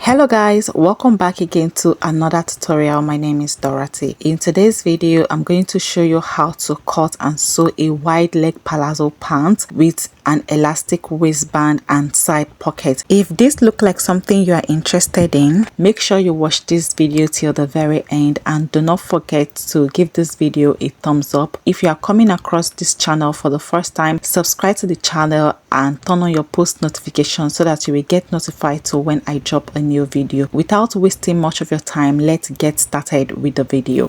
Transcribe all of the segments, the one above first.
Hello guys, welcome back again to another tutorial. My name is Dorothy. In today's video, I'm going to show you how to cut and sew a wide leg palazzo pant with an elastic waistband and side pocket. If this looks like something you are interested in, make sure you watch this video till the very end and do not forget to give this video a thumbs up. If you are coming across this channel for the first time, subscribe to the channel and turn on your post notifications so that you will get notified to when I drop a new video. Without wasting much of your time, let's get started with the video.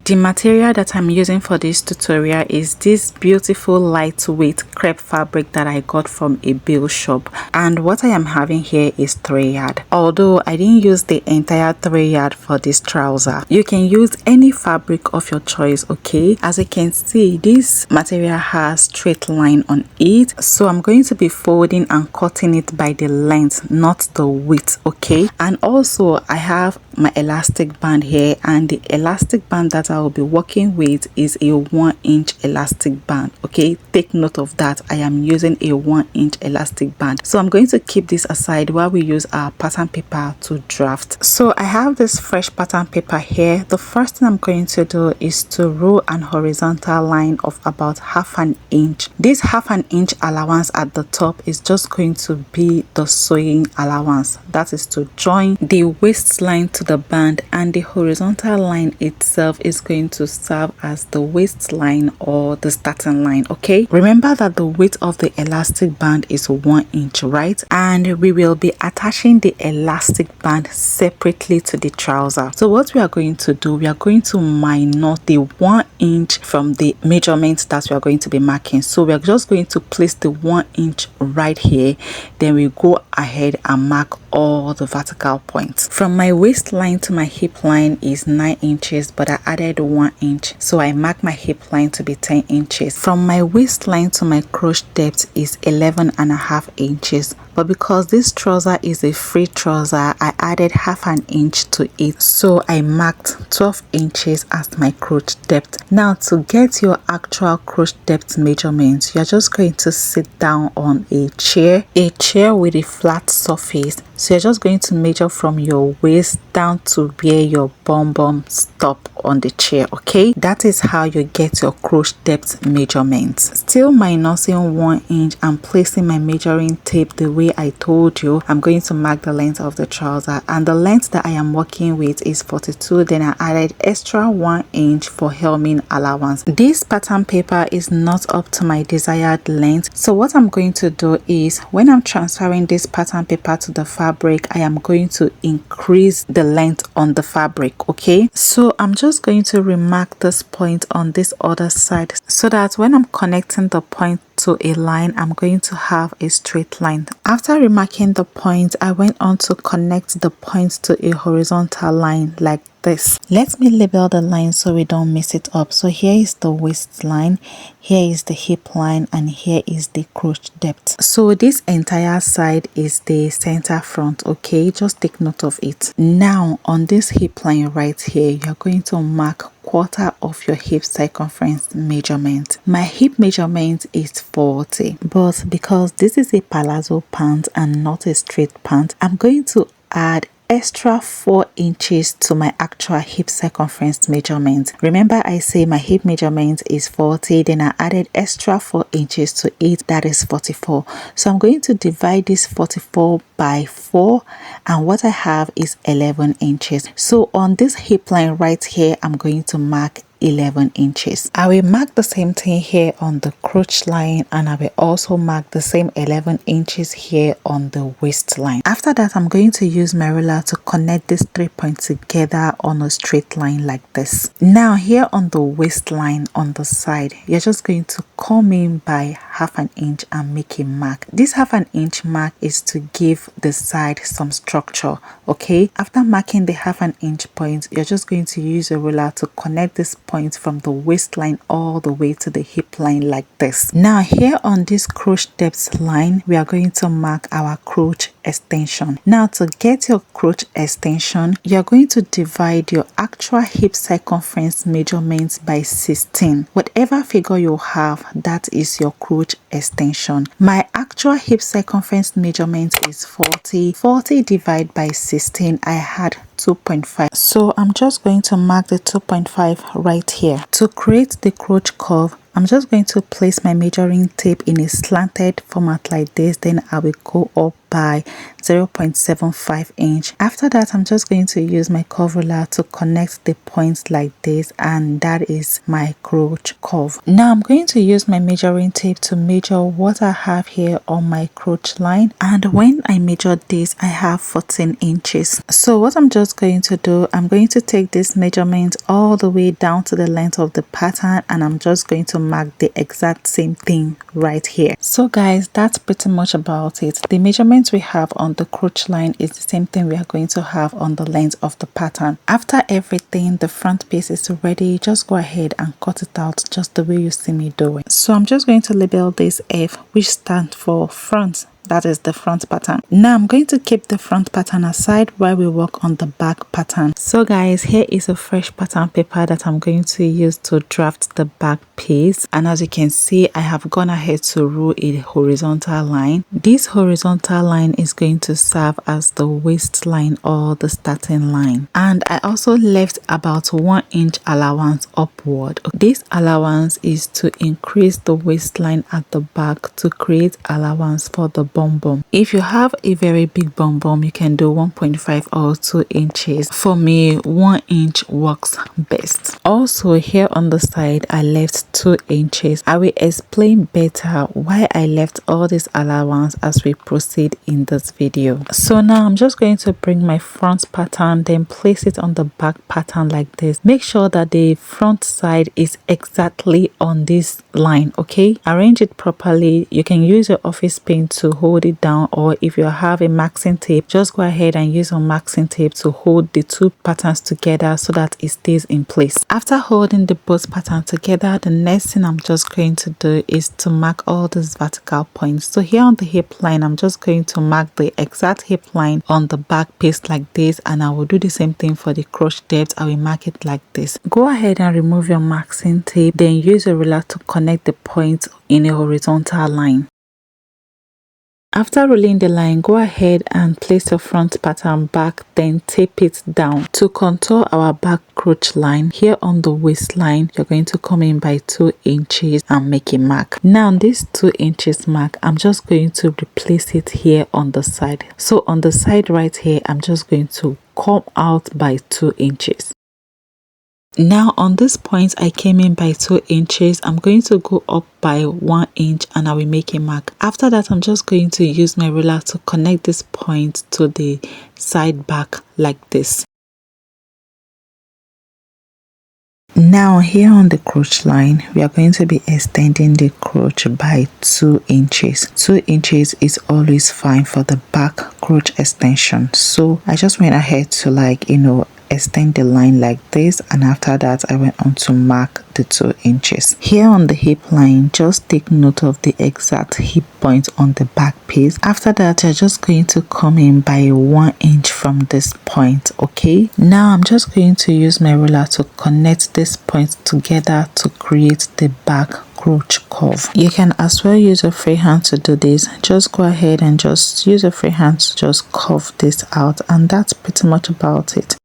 The material that I'm using for this tutorial is this beautiful lightweight crepe fabric that I got from a bill shop, and what I am having here is 3-yard. Although I didn't use the entire 3-yard for this trouser, you can use any fabric of your choice. Okay, as you can see, this material has straight line on it, so I'm going to be folding and cutting it by the length, not the width. Okay, and also I have my elastic band here, and the elastic band that I will be working with is a 1-inch elastic band. Okay, take note of that. I am using a 1-inch elastic band, so I'm going to keep this aside while we use our pattern paper to draft. So I have this fresh pattern paper here. The first thing I'm going to do is to roll an horizontal line of about 1/2 inch. This 1/2 inch allowance at the top is just going to be the sewing allowance, that is to join the waistline to the band, and the horizontal line itself is going to serve as the waistline or the starting line. Okay, remember that the width of the elastic band is 1 inch, right? And we will be attaching the elastic band separately to the trouser. So what we are going to do, we are going to minus the 1 inch from the measurements that we are going to be marking. So we are just going to place the 1 inch right here, then we go ahead and mark all the vertical points. From my waistline to my hip line is 9 inches, but I added 1 inch, so I mark my hip line to be 10 inches. From my waistline to my crochet depth is 11.5 inches, but because this trouser is a free trouser, I added 1/2 inch to it, so I marked 12 inches as my crochet depth. Now to get your actual crochet depth measurements, you're just going to sit down on a chair with a flat surface. So you're just going to measure from your waist down to where your bum stop on the chair. Okay, that is how you get your crochet depth measurements. Still minusing 1 inch and placing my measuring tape the way I told you, I'm going to mark the length of the trouser, and the length that I am working with is 42. Then I added extra 1 inch for hemming allowance. This pattern paper is not up to my desired length, so what I'm going to do is, when I'm transferring this pattern paper to the fabric, I am going to increase the length on the fabric. Okay, so I'm just going to remark this point on this other side, so that when I'm connecting the point to a line, I'm going to have a straight line. After remarking the point, I went on to connect the points to a horizontal line like this. Let me label the line so we don't mess it up. So here is the waistline, here is the hip line, and here is the crochet depth. So this entire side is the center front. Okay, just take note of it. Now on this hip line right here, you're going to mark 1/4 of your hip circumference measurement. My hip measurement is 40, but because this is a palazzo pant and not a straight pant, I'm going to add extra 4 inches to my actual hip circumference measurement. Remember, I say my hip measurement is 40, then I added extra 4 inches to it, that is 44. So I'm going to divide this 44 by 4, and what I have is 11 inches. So on this hip line right here, I'm going to mark 11 inches. I will mark the same thing here on the crotch line, and I will also mark the same 11 inches here on the waistline. After that, I'm going to use my ruler to connect these 3 points together on a straight line like this. Now here on the waistline on the side, you're just going to come in by 1/2 inch and make a mark. This 1/2 inch mark is to give the side some structure. Okay, after marking the 1/2 inch point, you're just going to use a ruler to connect this point from the waistline all the way to the hip line like this. Now here on this crochet depth line, we are going to mark our crochet extension. Now to get your crotch extension, you're going to divide your actual hip circumference measurements by 16. Whatever figure you have, that is your crotch extension. My actual hip circumference measurement is 40. 40 divided by 16, I had 2.5. So I'm just going to mark the 2.5 right here. To create the crotch curve, I'm just going to place my measuring tape in a slanted format like this. Then I will go up by 0.75 inch. After that, I'm just going to use my curve ruler to connect the points like this, and that is my crotch curve. Now I'm going to use my measuring tape to measure what I have here on my crotch line, and when I measured this, I have 14 inches. So what I'm just going to do, I'm going to take this measurement all the way down to the length of the pattern, and I'm just going to mark the exact same thing right here. So guys, that's pretty much about it. The measurements we have on the crotch line is the same thing we are going to have on the length of the pattern. After everything, the front piece is ready. Just go ahead and cut it out just the way you see me doing. So I'm just going to label this F, which stands for front. That is the front pattern. Now I'm going to keep the front pattern aside while we work on the back pattern. So guys, here is a fresh pattern paper that I'm going to use to draft the back piece, and as you can see, I have gone ahead to rule a horizontal line. This horizontal line is going to serve as the waistline or the starting line, and I also left about 1 inch allowance upward. This allowance is to increase the waistline at the back to create allowance for the bum bum. If you have a very big bum bum, you can do 1.5 or 2 inches. For me, 1 inch works best. Also here on the side, I left 2 inches. I will explain better why I left all this allowance as we proceed in this video. So now I'm just going to bring my front pattern, then place it on the back pattern like this. Make sure that the front side is exactly on this line, okay? Arrange it properly. You can use your office pen to hold it down, or if you have a maxing tape, just go ahead and use your maxing tape to hold the two patterns together so that it stays in place. After holding the both patterns together, the next thing I'm just going to do is to mark all these vertical points. So here on the hip line, I'm just going to mark the exact hip line on the back piece like this, and I will do the same thing for the crotch depth. I will mark it like this. Go ahead and remove your maxing tape, then use a ruler to connect the points in a horizontal line. After rolling the line, go ahead and place your front pattern back, then tape it down. To contour our back crotch line, here on the waistline, you're going to come in by 2 inches and make a mark. Now this 2 inches mark, I'm just going to replace it here on the side. So on the side right here, I'm just going to come out by 2 inches. Now on this point, I came in by 2 inches. I'm going to go up by 1 inch and I will make a mark. After that, I'm just going to use my ruler to connect this point to the side back like this. Now here on the crotch line, we are going to be extending the crotch by 2 inches. 2 inches is always fine for the back crotch extension. So I just went ahead to extend the line like this, and after that I went on to mark the 2 inches. Here on the hip line, just take note of the exact hip point on the back piece. After that, you're just going to come in by 1 inch from this point, okay? Now I'm just going to use my ruler to connect this point together to create the back crotch curve. You can as well use a free hand to do this. Just go ahead and just use a free hand to just curve this out, and that's pretty much about it.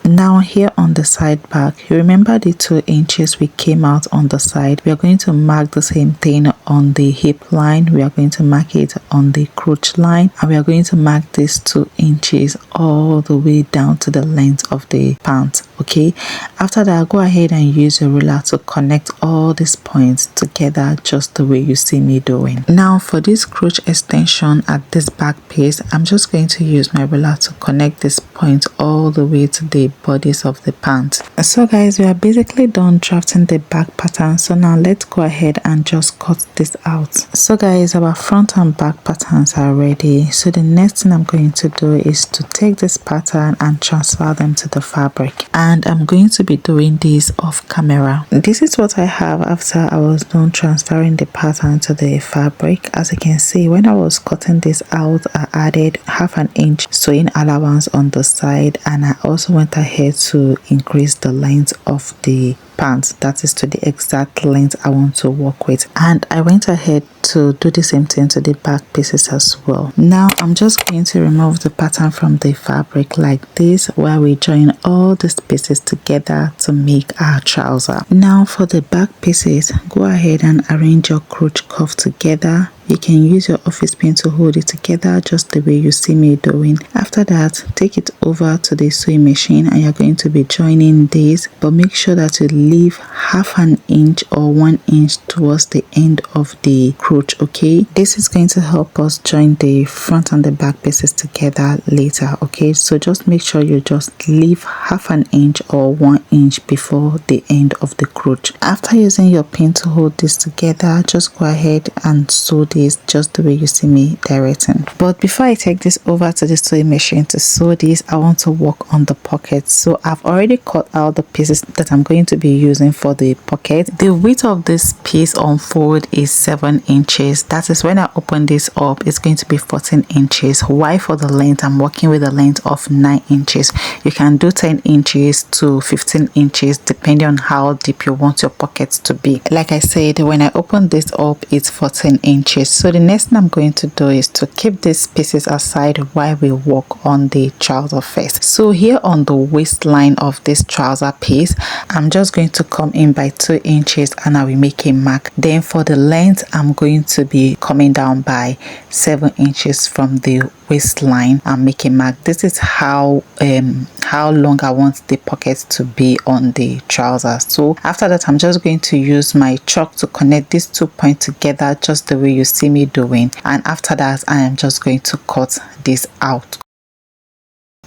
Now here on the side back, you remember the 2 inches we came out on the side. We are going to mark the same thing on the hip line. We are going to mark it on the crotch line, and we are going to mark this 2 inches all the way down to the length of the pants, okay? After that, go ahead and use a ruler to connect all these points together just the way you see me doing. Now for this crotch extension at this back piece, I'm just going to use my ruler to connect this point all the way to the bodies of the pants. So guys, we are basically done drafting the back pattern. So now let's go ahead and just cut this out. So guys, our front and back patterns are ready. So the next thing I'm going to do is to take this pattern and transfer them to the fabric, and I'm going to be doing this off camera. This is what I have after I was done transferring the pattern to the fabric. As you can see, when I was cutting this out, I added 1/2 inch sewing allowance on the side, and I also went ahead to increase the length of the pants, that is to the exact length I want to work with, and I went ahead to do the same thing to the back pieces as well. Now I'm just going to remove the pattern from the fabric like this, while we join all these pieces together to make our trouser. Now for the back pieces, go ahead and arrange your crotch cuff together. You can use your office pin to hold it together just the way you see me doing. After that, take it over to the sewing machine and you're going to be joining this, but make sure that you leave 1/2 inch or 1 inch towards the end of the crotch, okay? This is going to help us join the front and the back pieces together later, okay? So just make sure you just leave 1/2 inch or 1 inch before the end of the crotch. After using your pin to hold this together, just go ahead and sew this just the way you see me directing. But before I take this over to the sewing machine to sew this, I want to work on the pockets. So I've already cut out the pieces that I'm going to be using for the pocket. The width of this piece on fold is 7 inches. That is, when I open this up, it's going to be 14 inches. Why for the length? I'm working with a length of 9 inches. You can do 10 inches to 15 inches depending on how deep you want your pockets to be. Like I said, when I open this up, it's 14 inches. So the next thing I'm going to do is to keep these pieces aside while we work on the trouser first. So here on the waistline of this trouser piece, I'm just going to come in by 2 inches and I will make a mark. Then for the length, I'm going to be coming down by 7 inches from the waistline and make a mark. This is how long I want the pockets to be on the trouser. So after that, I'm just going to use my chalk to connect these 2 points together just the way you see me doing, and after that I am just going to cut this out.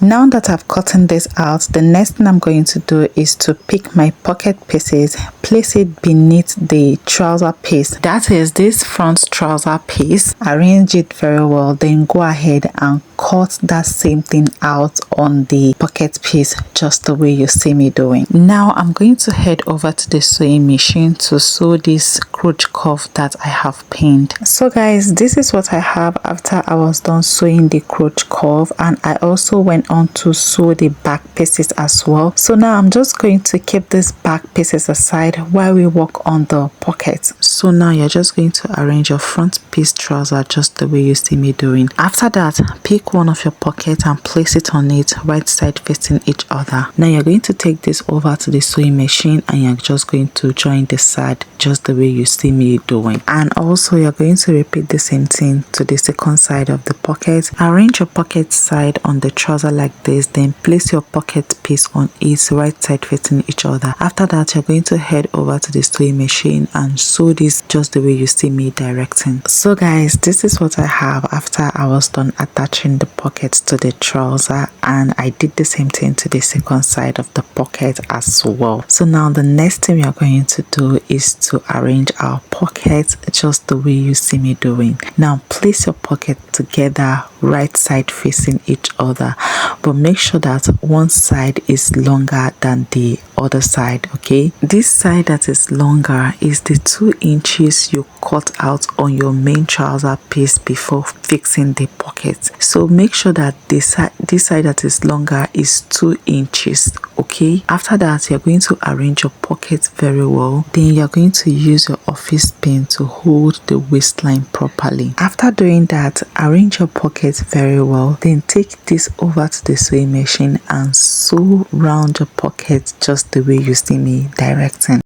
Now that I've gotten this out, the next thing I'm going to do is to pick my pocket pieces, place it beneath the trouser piece. That is this front trouser piece. Arrange it very well, then go ahead and cut that same thing out on the pocket piece just the way you see me doing. Now I'm going to head over to the sewing machine to sew this crotch cuff that I have pinned. So guys, this is what I have after I was done sewing the crotch cuff, and I also went on to sew the back pieces as well. So now I'm just going to keep these back pieces aside while we work on the pockets. So now you're just going to arrange your front piece trouser just the way you see me doing. After that, pick one of your pockets and place it on it, right side facing each other. Now you're going to take this over to the sewing machine and you're just going to join the side just the way you see me doing. And also you're going to repeat the same thing to the second side of the pocket. Arrange your pocket side on the trouser like this, then place your pocket piece on its right side facing each other. After that, you're going to head over to the sewing machine and sew this just the way you see me directing. So guys, this is what I have after I was done attaching the pockets to the trouser, and I did the same thing to the second side of the pocket as well. So now the next thing we are going to do is to arrange our pockets just the way you see me doing. Now place your pocket together, right side facing each other, but make sure that one side is longer than the other side, okay? This side that is longer is the 2 inches you cut out on your main trouser piece before fixing the pocket. So make sure that this side that is longer is 2 inches, okay? After that, you're going to arrange your pockets very well. Then you're going to use your office pin to hold the waistline properly. After doing that, arrange your pockets very well. Then take this over to the sewing machine and sew round your pocket just the way you see me directing.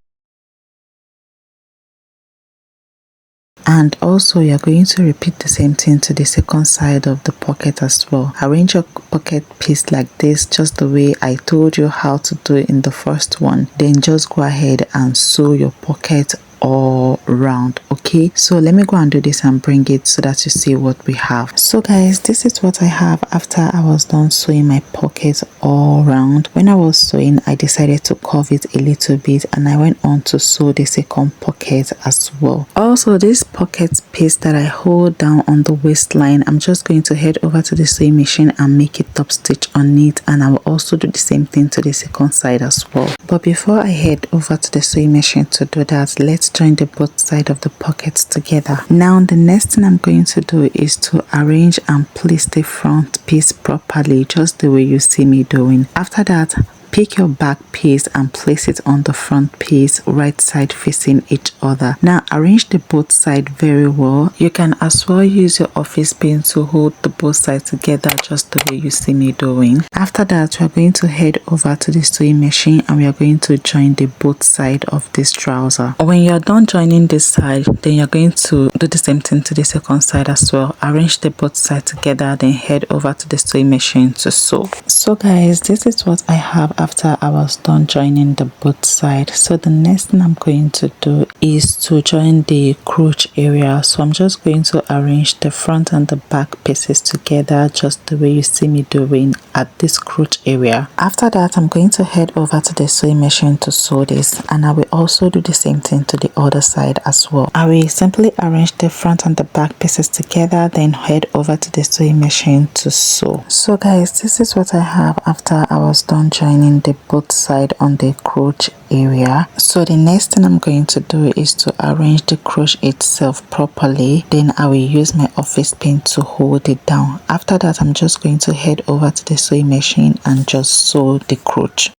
And also you're going to repeat the same thing to the second side of the pocket as well. Arrange your pocket piece like this just the way I told you how to do it in the first one. Then just go ahead and sew your pocket all round. Okay, so let me go and do this and bring it so that you see what we have. So guys, this is what I have after I was done sewing my pockets all round. When I was sewing, I decided to curve it a little bit and I went on to sew the second pocket as well. Also, this pocket piece that I hold down on the waistline, I'm just going to head over to the sewing machine and make a top stitch on it, and I will also do the same thing to the second side as well. But before I head over to the sewing machine to do that, let's join the both sides of the pockets together. Now the next thing I'm going to do is to arrange and place the front piece properly, just the way you see me doing. After that, pick your back piece and place it on the front piece, right side facing each other. Now arrange the both sides very well. You can as well use your office pin to hold the both sides together, just the way you see me doing. After that, we are going to head over to the sewing machine and we are going to join the both side of this trouser. When you're done joining this side, then you're going to do the same thing to the second side as well. Arrange the both sides together, then head over to the sewing machine to sew. So guys, this is what I have after I was done joining the both sides. So the next thing I'm going to do is to join the crotch area. So I'm just going to arrange the front and the back pieces together, just the way you see me doing at this crotch area. After that, I'm going to head over to the sewing machine to sew this, and I will also do the same thing to the other side as well. I will simply arrange the front and the back pieces together, then head over to the sewing machine to sew. So guys, this is what I have after I was done joining the both side on the crotch area. So the next thing I'm going to do is to arrange the crotch itself properly, then I will use my office pin to hold it down. After that, I'm just going to head over to the sewing machine and just sew the crotch.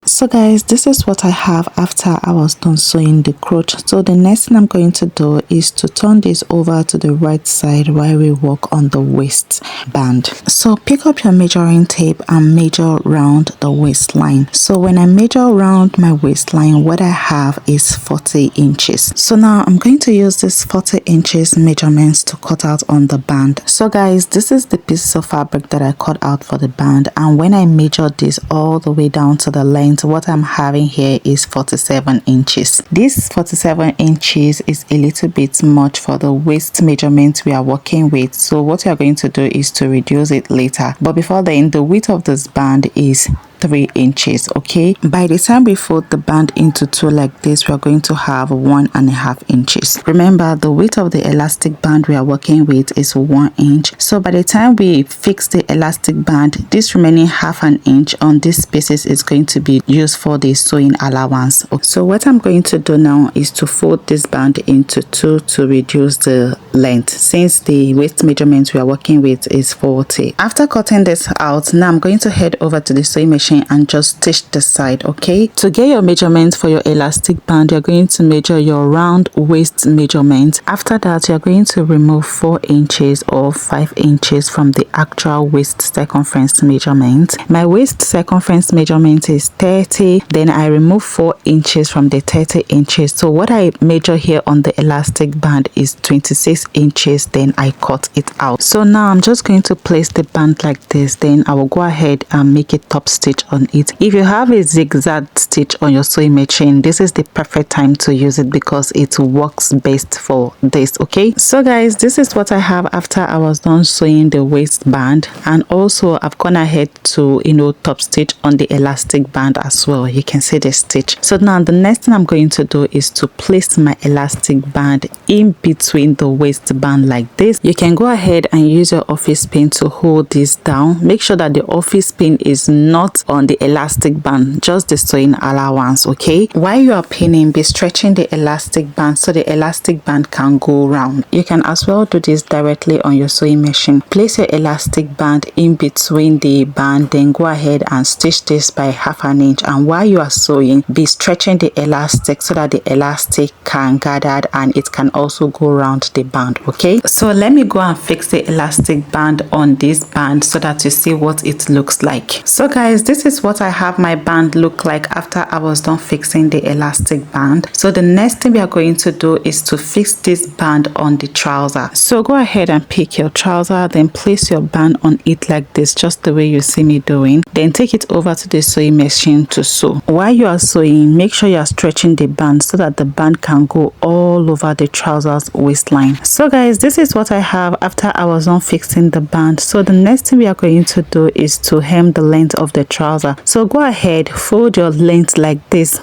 So guys, this is what I have after I was done sewing the crotch. So the next thing I'm going to do is to turn this over to the right side while we work on the waist band. So pick up your measuring tape and measure round the waistline. So when I measure round my waistline, what I have is 40 inches. So now I'm going to use this 40 inches measurements to cut out on the band. So guys, this is the piece of fabric that I cut out for the band, and when I measure this all the way down to the length, what I'm having here is 47 inches. This 47 inches is a little bit much for the waist measurement we are working with, so what we are going to do is to reduce it later. But before then, the width of this band is 3 inches. Okay, by the time we fold the band into two like this, we are going to have 1.5 inches. Remember, the width of the elastic band we are working with is 1 inch. So by the time we fix the elastic band, this remaining 1/2 inch on these spaces is going to be used for the sewing allowance. So what I'm going to do now is to fold this band into two to reduce the length, since the waist measurement we are working with is 40. After cutting this out, now I'm going to head over to the sewing machine and just stitch the side. Okay, to get your measurement for your elastic band, you're going to measure your round waist measurement. After that, you're going to remove 4 inches or 5 inches from the actual waist circumference measurement. My waist circumference measurement is 30, then I remove 4 inches from the 30 inches. So what I measure here on the elastic band is 26 inches, then I cut it out. So now I'm just going to place the band like this, then I will go ahead and make a top stitch on it. If you have a zigzag stitch on your sewing machine, this is the perfect time to use it because it works best for this. Okay, so guys, this is what I have after I was done sewing the waistband, and also I've gone ahead to top stitch on the elastic band as well. You can see the stitch. So now the next thing I'm going to do is to place my elastic band in between the waistband like this. You can go ahead and use your office pin to hold this down. Make sure that the office pin is not on the elastic band, just the sewing allowance. Okay, while you are pinning, be stretching the elastic band so the elastic band can go round. You can as well do this directly on your sewing machine. Place your elastic band in between the band, then go ahead and stitch this by 1/2 inch, and while you are sewing, be stretching the elastic so that the elastic can gather and it can also go around the band. Okay, so let me go and fix the elastic band on this band so that you see what it looks like. So guys, this this is what I have my band look like after I was done fixing the elastic band. So the next thing we are going to do is to fix this band on the trouser. So go ahead and pick your trouser, then place your band on it like this, just the way you see me doing. Then take it over to the sewing machine to sew. While you are sewing, make sure you are stretching the band so that the band can go all over the trouser's waistline. So guys, this is what I have after I was done fixing the band. So the next thing we are going to do is to hem the length of the trouser. So go ahead, fold your length like this,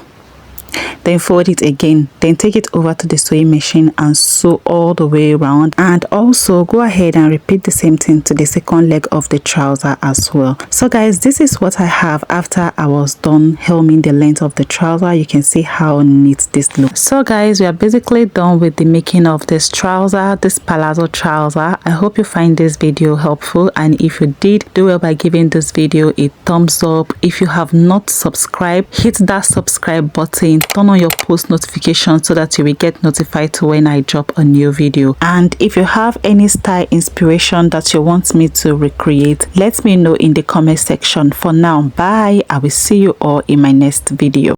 then fold it again, then take it over to the sewing machine and sew all the way around. And also go ahead and repeat the same thing to the second leg of the trouser as well. So guys, this is what I have after I was done hemming the length of the trouser. You can see how neat this looks. So guys, we are basically done with the making of this trouser, this palazzo trouser. I hope you find this video helpful, and if you did, do well by giving this video a thumbs up. If you have not subscribed, hit that subscribe button, turn on your post notifications so that you will get notified when I drop a new video. And if you have any style inspiration that you want me to recreate, let me know in the comment section. For now, bye. I will see you all in my next video.